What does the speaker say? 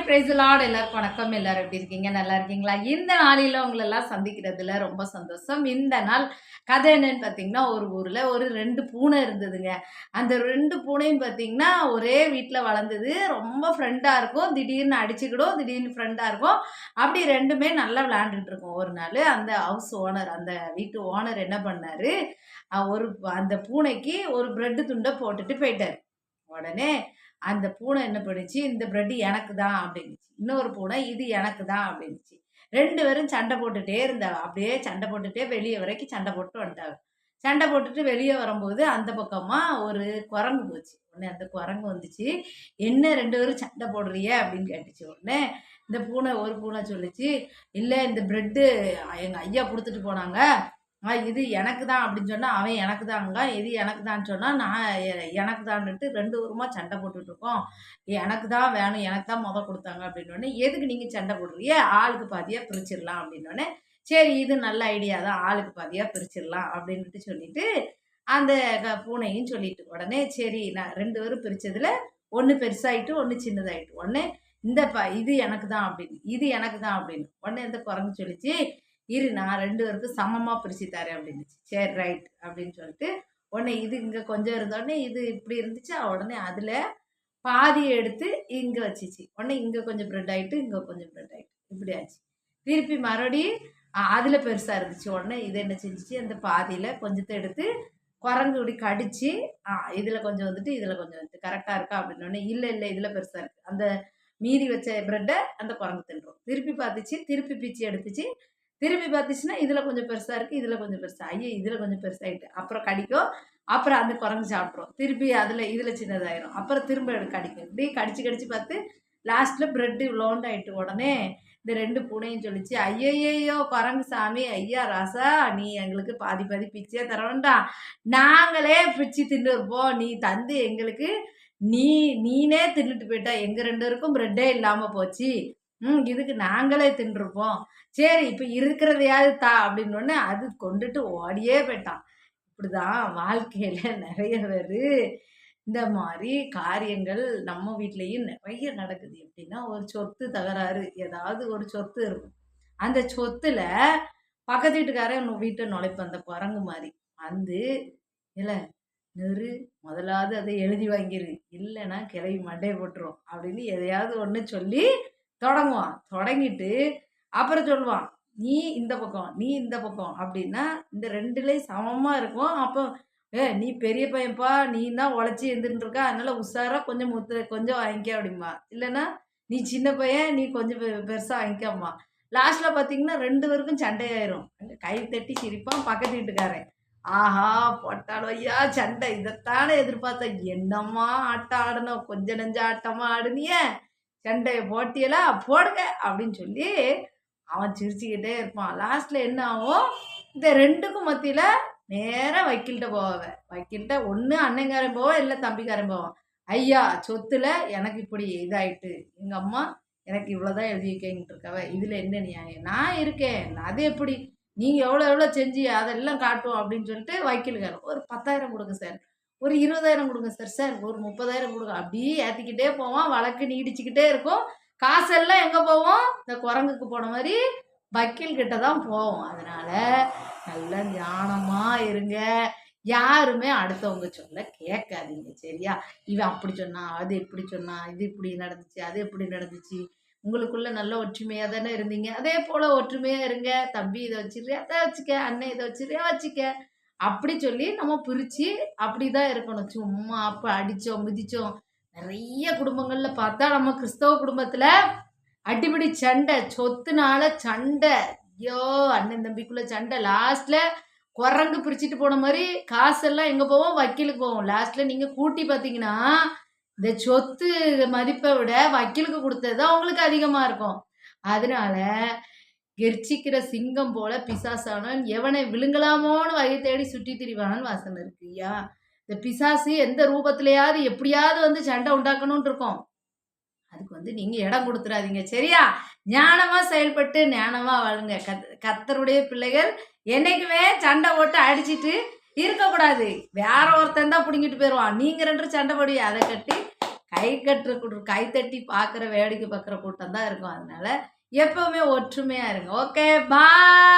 Price Lord. எல்லாருக்கும் வணக்கம். எல்லாரும் எப்படி இருக்கீங்க? நல்லா இருக்கீங்களா? இந்த நாளில உங்களெல்லாம் சந்திக்கிறதுல ரொம்ப சந்தோஷம். இந்த நாள் கதை என்னன்னு பார்த்தீங்கன்னா, ஒரு ஊர்ல ஒரு 2 பூனை இருந்ததுங்க. அந்த 2 பூனையும் பார்த்தீங்கன்னா, ஒரே வீட்ல வளர்ந்தது. ரொம்ப ஃப்ரெண்டா இருக்கும். திடீர்னு அடிச்சுக்கிடும். திடீர்னு ஃப்ரெண்டா இருக்கும். அப்படி 2மே நல்லா விளையாண்டுட்டு இருக்கும். ஒரு நாள் அந்த ஹவுஸ் ஓனர், அந்த வீட்டு ஓனர் என்ன பண்ணாரு, ஒரு அந்த பூனைக்கு ஒரு பிரெட் துண்ட போட்டுட்டு போயிட்டாரு. உடனே அந்த பூனை என்ன பண்ணுச்சு, இந்த பிரெட் எனக்கு தான் அப்படின்னுச்சு. இன்னொரு பூனை இது எனக்கு தான் அப்படின்னுச்சு. 2 பேரும் சண்டை போட்டுட்டே இருந்தாங்க. அப்படியே சண்டை போட்டுட்டே வெளிய வரைக்கும் சண்டை போட்டு வந்துட்டாங்க. சண்டை போட்டுட்டு வெளிய வரும்போது அந்த பக்கமா ஒரு குரங்கு போச்சு. உடனே அந்த குரங்கு வந்துச்சு, "என்ன 2 பேரும் சண்டை போடுறீய?" அப்படின்னு கேட்டுச்சு. உடனே இந்த பூனை ஒரு பூனை சொல்லுச்சு, "இல்ல இந்த பிரெட்டு எங்க ஐயா குடுத்துட்டு போனாங்க. இது எனக்கு தான் அப்படின்னு சொன்னா, அவன் எனக்கு தாங்க. இது எனக்கு தான்னு சொன்னா, நான் எனக்கு தான்னுட்டு 2 பேருமா சண்டை போட்டுட்டு இருக்கோம். எனக்கு தான் வேணும். எனக்கு தான் குடுத்தாங்க அப்படின்னோனே, எதுக்கு நீங்க சண்டை போடுறீங்க? ஆளுக்கு பாதியா பிரிச்சிடலாம் அப்படின்னோனே, சரி இது நல்ல ஐடியா தான். ஆளுக்கு பாதியா பிரிச்சிடலாம் அப்படின்னுட்டு சொல்லிட்டு, அந்த பூனையும் சொல்லிட்டு, உடனே சரி நான் 2 பேரும் பிரிச்சதுல, 1 பெருசாயிட்டு, 1 சின்னதாயிட்டு. உடனே இந்த இது எனக்கு தான் அப்படின்னு. இது எனக்கு தான் அப்படின்னு. உடனே இந்த குரங்கு சொல்லிச்சு, இரு நான் 2 பேருக்கும் சமமா பிரிச்சு தரேன் அப்படின்னுச்சு. சரி ரைட் அப்படின்னு சொல்லிட்டு, உடனே இது இங்க கொஞ்சம் இருந்தோடனே இது இப்படி இருந்துச்சா, உடனே அதுல பாதிய எடுத்து இங்க வச்சுச்சு. உடனே இங்க கொஞ்சம் பிரெட் ஆயிட்டு, இங்க கொஞ்சம் பிரெட் ஆயிட்டு. இப்படி ஆச்சு. திருப்பி மறுபடியும் அதுல பெருசா இருந்துச்சு. உடனே இது என்ன செஞ்சுச்சு, அந்த பாதியில கொஞ்சத்த எடுத்து குரங்கு இப்படி கடிச்சு, இதுல கொஞ்சம் வந்துட்டு, இதுல கொஞ்சம் வந்துட்டு கரெக்டா இருக்கா அப்படின்னோடனே, இல்ல இல்ல இதுல பெருசா இருக்கு. அந்த மீதி வச்ச பிரெட்ட அந்த குரங்கு தின்றும். திருப்பி பார்த்துச்சு, திருப்பி பிச்சு எடுத்துச்சு. திரும்பி பார்த்துச்சுன்னா, இதில கொஞ்சம் பெருசா இருக்கு. இதில கொஞ்சம் பெருசா. ஐய! இதில கொஞ்சம் பெருசாயிட்டு. அப்புறம் கடிக்கும். அப்புறம் அந்த குரங்கு சாப்பிட்ரும். திருப்பி இதில சின்னதாயிரும். அப்புறம் திரும்ப கடிக்கும். இப்படி கடிச்சு கடிச்சு பார்த்து லாஸ்ட்ல பிரெட் இவ்வளோண்டு ஆயிட்டு. உடனே இந்த 2 பூனையும் சொல்லிச்சு, "ஐயய்யய்யோ! குரங்கு சாமி, ஐயா ராசா, நீ எங்களுக்கு பாதி பாதி பிச்சே தர வேண்டாம். நாங்களே பிச்சு தின்னுருப்போம். நீ தந்து எங்களுக்கு நீனே தின்னுட்டு போயிட்ட. எங்க 2 பேருக்கும் பிரெட்டே இல்லாம போச்சு. இதுக்கு நாங்களே தின்றுப்போம். சரி இப்ப இருக்கிறதையாவது தா" அப்படின்னோடனே அது கொண்டுட்டு ஓடியே போயிட்டான். இப்படிதான் வாழ்க்கையில நெறைய பேரு இந்த மாரி காரியங்கள் நம்ம வீட்லயும் நெறைய நடக்குது. எப்படின்னா, ஒரு சொத்து தகராறு, ஏதாவது ஒரு சொத்து இருக்கும். அந்த சொத்துல பக்கத்து வீட்டுக்காரன் வீட்ட நுழைப்பான் அந்த குரங்கு மாரி. வந்து, "ஏல நிறு, முதலாவது அத எழுதி வாங்கிரு. இல்லன்னா கிளவி மண்டைய போட்டுரும்" அப்படின்னு எதையாவது ஒண்ணு சொல்லி தொடங்குவான். தொடங்கிட்டு அப்புறம் சொல்லுவான், "நீ இந்த பக்கம், நீ இந்த பக்கம்" அப்படின்னா இந்த 2லயும் சமமா இருக்கும். அப்போ, நீ பெரிய பையன்ப்பா, நீ தான் உழைச்சு எழுந்துட்டு இருக்க. அதனால உஷாரா கொஞ்சம் கொஞ்சம் வாங்கிக்க" அப்படிம்பான். இல்லன்னா, "நீ சின்ன பையன், நீ கொஞ்சம் பெருசா வாங்கிக்கம்பான்." லாஸ்ட்ல பார்த்தீங்கன்னா 2 பேருக்கும் சண்டையாயிரும். அங்க கை தட்டி சிரிப்பான் பக்கத்து வீட்டுக்காரன். ஆஹா! போட்டாளோ ஐயா சண்டை. இதத்தானே எதிர்பார்த்தேன். என்னம்மா ஆட்டம் ஆடுனோம். கொஞ்ச நெஞ்ச ஆட்டமா ஆடுனியே. சண்டைய போட்டியலா? போடுங்க அப்படின்னு சொல்லி அவன் சிரிச்சுக்கிட்டே இருப்பான். லாஸ்ட்ல என்ன ஆகும்? இந்த 2க்கும் மத்தியில நேரா வக்கீல்ட்ட போவ. வக்கீல்ட்ட ஒண்ணு அண்ணங்காரன் போவான், இல்ல தம்பிக்காரன் போவான். ஐயா சொத்துல எனக்கு இப்படி இதாயிட்டு. எங்க அம்மா எனக்கு இவ்வளோதான் எழுதி வைக்கன்ட்டு இருக்காவ. இதுல என்ன நியாயம்? நான் இருக்கேன். அது எப்படி? நீங்க எவ்வளோ எவ்வளோ செஞ்சு அதெல்லாம் காட்டுவோம் அப்படின்னு சொல்லிட்டு வக்கீலுக்காரன் ஒரு 10,000 கொடுங்க சார். ஒரு 20,000 கொடுங்க சார். சார் ஒரு 30,000 கொடுங்க. அப்படியே ஏத்திக்கிட்டே போவான். வழக்கு நீடிச்சுக்கிட்டே இருக்கும். காசெல்லாம் எங்க போவோம்? இந்த குரங்குக்கு போன மாதிரி வக்கீல் கிட்ட தான் போவோம். அதனால நல்ல ஞானமா இருங்க. யாருமே அடுத்தவங்க சொல்ல கேட்காதீங்க. சரியா? இவன் அப்படி சொன்னான், அது இப்படி சொன்னான், இது இப்படி நடந்துச்சு, அது எப்படி நடந்துச்சு. உங்களுக்குள்ள நல்ல ஒற்றுமையா தானே இருந்தீங்க. அதே போல ஒற்றுமையா இருங்க. தம்பி இதை வச்சிருக்கியா? அதை வச்சுக்க. அண்ணன் இதை வச்சிருக்கியா? வச்சுக்க. அப்படி சொல்லி நம்ம பிரிச்சு அப்படிதான் இருக்கணும். சும்மா அப்ப அடிச்சோம், மிதிச்சோம். நிறைய குடும்பங்கள்ல பார்த்தா நம்ம கிறிஸ்தவ குடும்பத்துல அடிப்படி சண்டை, சொத்துனால சண்டை. ஐயோ! அண்ணன் தம்பிக்குள்ள சண்டை. லாஸ்ட்ல குரங்கு பிரிச்சுட்டு போன மாதிரி காசெல்லாம் எங்க போவோம்? வக்கீலுக்கு போவோம். லாஸ்ட்ல நீங்க கூட்டி பார்த்தீங்கன்னா, இந்த சொத்து மதிப்பை விட வக்கீலுக்கு கொடுத்தது தான் உங்களுக்கு அதிகமா இருக்கும். அதனால கெர்ச்சிக்கிற சிங்கம் போல பிசாசானவன் எவனை விழுங்கலாமோன்னு வகை தேடி சுற்றி திரிவானன்னு வாசனை இருக்கு. ஐயா, இந்த பிசாசு எந்த ரூபத்திலேயாவது எப்படியாவது வந்து சண்டை உண்டாக்கணும்னு இருக்கும். அதுக்கு வந்து நீங்க இடம் கொடுத்துறாதீங்க. சரியா? ஞானமா செயல்பட்டு ஞானமா வாழுங்க. கர்த்தருடைய பிள்ளைகள் என்னைக்குமே சண்டை போட்டு அடிச்சிட்டு இருக்கக்கூடாது. வேற ஒருத்தன் தான் பிடுங்கிட்டு போயிடுவான். நீங்க 2 சண்டை போடுவீங்க. அதை கட்டி கை கை தட்டி பார்க்குற வேடிக்கை பார்க்குற கூட்டம் தான் இருக்கும். அதனால எப்பவுமே ஒற்றுமையா இருங்க. ஓகே, பாய்.